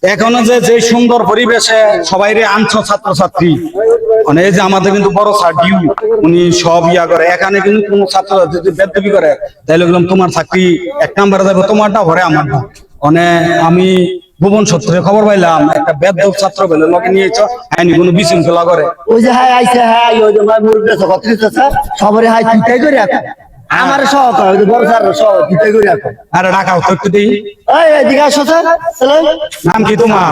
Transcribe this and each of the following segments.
এখনো যে যে সুন্দর পরিবেশে সবাই রে আনছো ছাত্রছাত্রী, মানে এই যে আমাদের কিন্তু বড় স্যার ডিউ, উনি সব ইয়া করে, এখানে কিন্তু কোনো ছাত্র যদি বেদবি করে তাহলে বললাম তোমার চাকরি 1 নম্বরে যাবে, তোমারটা ভরে আমারটা। মানে আমি ভুবন সূত্রে খবর পাইলাম একটা বেদব ছাত্র বলে লোকে নিয়েছ, আইনি কোনো বিশৃঙ্খলা করে। ওই যে হাই আইছে হাই ওই যে ভাই মুরব্বী আছে কত্রিশ আছে সবারে হাই চিন্তাই করে রাখে আমার সহ ওই যে বড় স্যার সহ চিন্তাই করে রাখে। আরে ডাকাও তো একটু দিই, এই এদিকে আসো স্যার, চলো। নাম কি তোমার?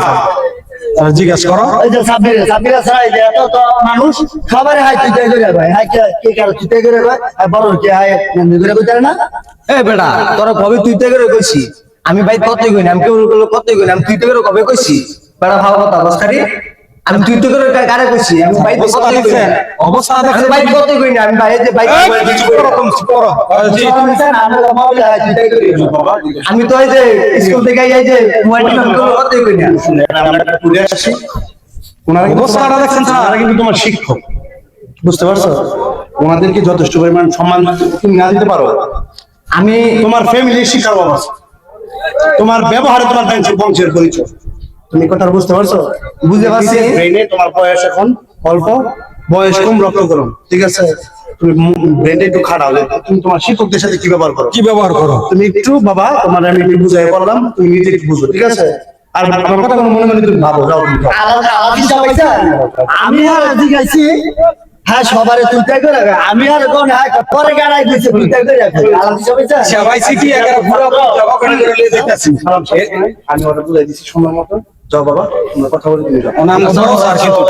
জিজ্ঞেস করো। ওই যে সাব্বির সাব্বির আছে এই যে এত তো মানুষ সবারে হাই চিন্তাই করে রাখে, হাই কে কারো চিন্তাই করে রাখে আর বড় কে হাই করে কইতারে না। এ বেটা তোরা কবে তুই থেকে কইছি? আমি ভাই কতই কই না, আমি কেউ কতই কই না, আমি তুই থেকে কবে কইছি? বেটা ভালো কথা বসখারি, আমি তুই থেকে কারে কইছি? আমি ভাই অবস্থা কতই কই দেখছেন, না, অবস্থা আমি দেখছেন। ভাই কতই কই না, আমি ভাই যে ভাই কিছু করো, কিছু করো। জি, আমি তো এই যে স্কুল থেকে এই যে মোবাইল কতই কই না। আমরা একটা ট্যুরে আসছি, ওনারা অবস্থাটা দেখছেন স্যার। ওনারা কিন্তু তোমার শিক্ষক, বুঝতে পারছো? ওনাদেরকে যথেষ্ট পরিমাণ সম্মান তুমি না দিতে পারো। আমি তোমার ফ্যামিলির শিক্ষার অভাব আছে, তোমার ব্যবহারে তোমার বংশের পরিচয়, তুমি কথা বুঝতে পারছো? বুঝতে পারছি। ব্রেনে তোমার বয়স এখন অল্প, বয়স কম, রক্ত গরম, ঠিক আছে? তুমি ব্রেনটা একটু খাটাও, তুমি তোমার শিক্ষকদের সাথে কি ব্যবহার করো, কি ব্যবহার করো? তুমি একটু বাবা তোমার আমি একটু বুঝাই বললাম, তুমি নিজে একটু বুঝো, ঠিক আছে? আর আমার কথা কোনো মনে মনে তুমি ভাবো, যাও তুমি যাও। আমি আর জিজ্ঞাসি হ্যাঁ সবারে তুইটাই করে রাখে, আমি আর কোন হ্যাঁ পরে গাড়াই দিচ্ছে তুইটাই করে রাখে আলাদা সবাই সবাই শিখি এগারো পুরো জবা করে নিয়ে যেতেছি। আমি ওটা বুঝাই দিচ্ছি সুন্দর মতো, যাও বাবা, তোমরা কথা বলে তুমি যাও। ওনার নাম বড় স্যার কিন্তু।